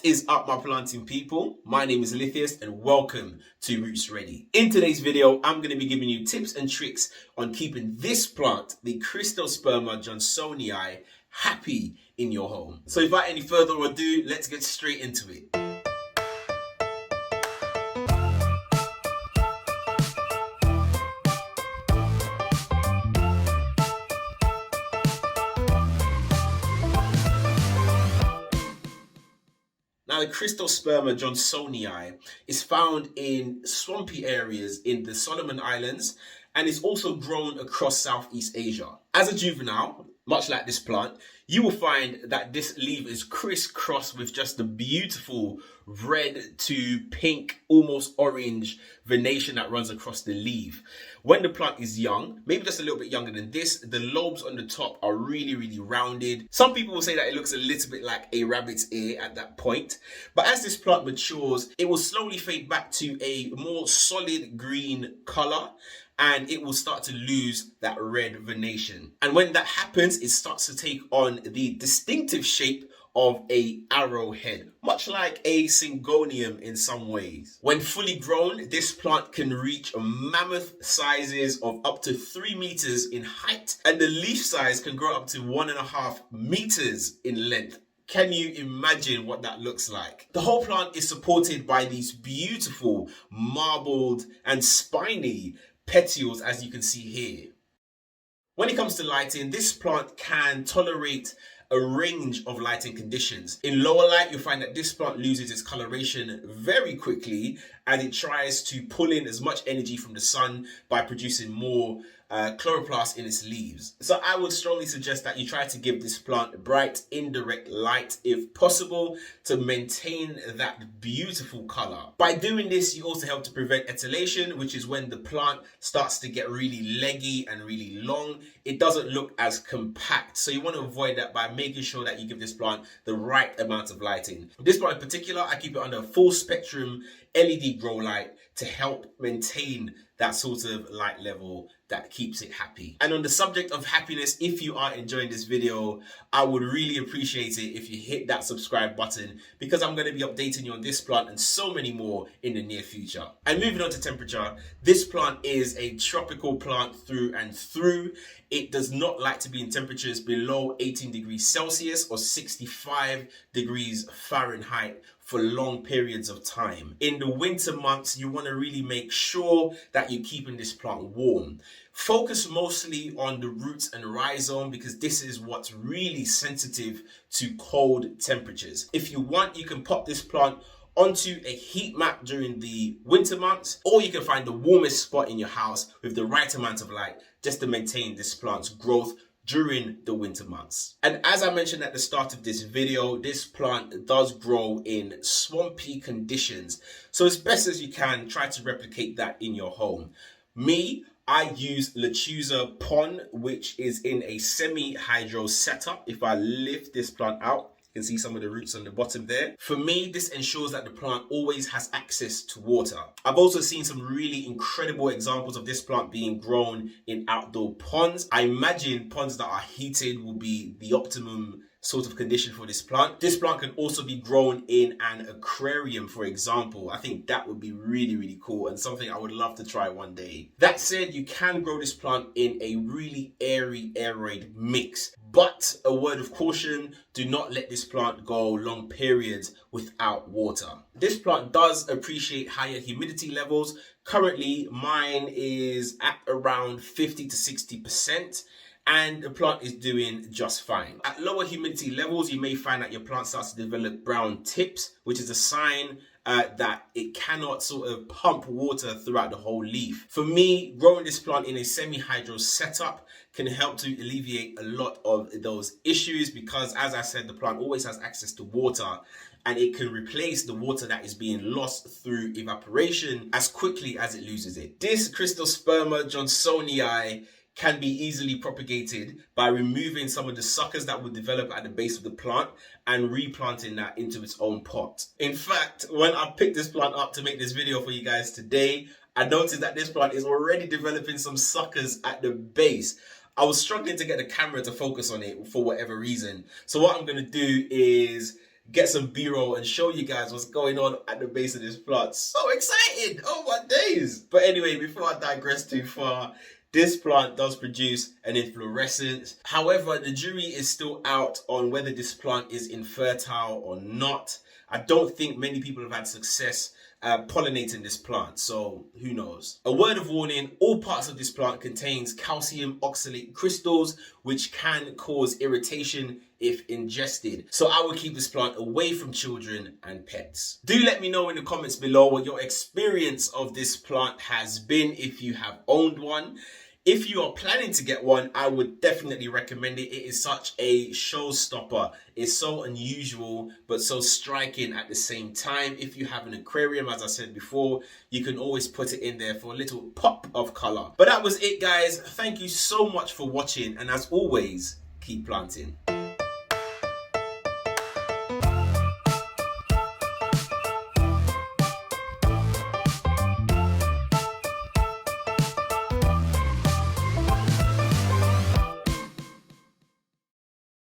is up, my planting people? My name is Lithius and welcome to Roots Ready. In today's video, I'm going to be giving you tips and tricks on keeping this plant, the Cyrtosperma Johnstonii, happy in your home. So without any further ado, let's get straight into it. Now, the Cyrtosperma Johnstonii is found in swampy areas in the Solomon Islands and is also grown across Southeast Asia. As a juvenile, much like this plant, you will find that this leaf is crisscrossed with just the beautiful red to pink, almost orange venation that runs across the leaf. When the plant is young, maybe just a little bit younger than this, the lobes on the top are really rounded. Some people will say that it looks a little bit like a rabbit's ear at that point. But as this plant matures, it will slowly fade back to a more solid green color, and it will start to lose that red venation. And when that happens, it starts to take on the distinctive shape of a arrowhead, much like a syngonium in some ways. When fully grown, this plant can reach mammoth sizes of up to 3 meters in height, and the leaf size can grow up to 1.5 meters in length. Can you imagine what that looks like? The whole plant is supported by these beautiful marbled and spiny petioles, as you can see here. When it comes to lighting, this plant can tolerate a range of lighting conditions. In lower light, you'll find that this plant loses its coloration very quickly, and it tries to pull in as much energy from the sun by producing more chloroplast in its leaves. So I would strongly suggest that you try to give this plant bright indirect light if possible to maintain that beautiful color. By doing this, you also help to prevent etylation, which is when the plant starts to get really leggy and really long. It doesn't look as compact, so you want to avoid that by making sure that you give this plant the right amount of lighting. This plant in particular, I keep it under a full spectrum LED grow light to help maintain that sort of light level that keeps it happy. And on the subject of happiness, if you are enjoying this video, I would really appreciate it if you hit that subscribe button, because I'm going to be updating you on this plant and so many more in the near future. And moving on to temperature, this plant is a tropical plant through and through. It does not like to be in temperatures below 18 degrees Celsius or 65 degrees Fahrenheit for long periods of time. In the winter months, you want to really make sure that you're keeping this plant warm. Focus mostly on the roots and rhizome, because this is what's really sensitive to cold temperatures. If you want, you can pop this plant onto a heat map during the winter months, or you can find the warmest spot in your house with the right amount of light just to maintain this plant's growth during the winter months. And as I mentioned at the start of this video, this plant does grow in swampy conditions. So as best as you can, try to replicate that in your home. I use Lechuza pond, which is in a semi-hydro setup. If I lift this plant out, you can see some of the roots on the bottom there. For me, this ensures that the plant always has access to water. I've also seen some really incredible examples of this plant being grown in outdoor ponds. I imagine ponds that are heated will be the optimum sort of condition for this plant. This plant can also be grown in an aquarium, for example. I think that would be really cool and something I would love to try one day. That said, you can grow this plant in a really airy aerated mix. But a word of caution, do not let this plant go long periods without water. This plant does appreciate higher humidity levels. Currently, mine is at around 50 to 60%. And the plant is doing just fine. At lower humidity levels, you may find that your plant starts to develop brown tips, which is a sign that it cannot sort of pump water throughout the whole leaf. For me, growing this plant in a semi-hydro setup can help to alleviate a lot of those issues, because as I said, the plant always has access to water, and it can replace the water that is being lost through evaporation as quickly as it loses it. This Cyrtosperma Johnstonii can be easily propagated by removing some of the suckers that would develop at the base of the plant and replanting that into its own pot. In fact, when I picked this plant up to make this video for you guys today, I noticed that this plant is already developing some suckers at the base. I was struggling to get the camera to focus on it for whatever reason. So what I'm going to do is get some B-roll and show you guys what's going on at the base of this plant. So excited! Oh my days! But anyway, before I digress too far, this plant does produce an inflorescence. However, the jury is still out on whether this plant is infertile or not. I don't think many people have had success pollinating this plant, so who knows. A word of warning, all parts of this plant contains calcium oxalate crystals, which can cause irritation if ingested. So I would keep this plant away from children and pets. Do let me know in the comments below what your experience of this plant has been, if you have owned one. If you are planning to get one, I would definitely recommend it. It is such a showstopper. It's so unusual, but so striking at the same time. If you have an aquarium, as I said before, you can always put it in there for a little pop of color. But that was it, guys. Thank you so much for watching. And as always, keep planting.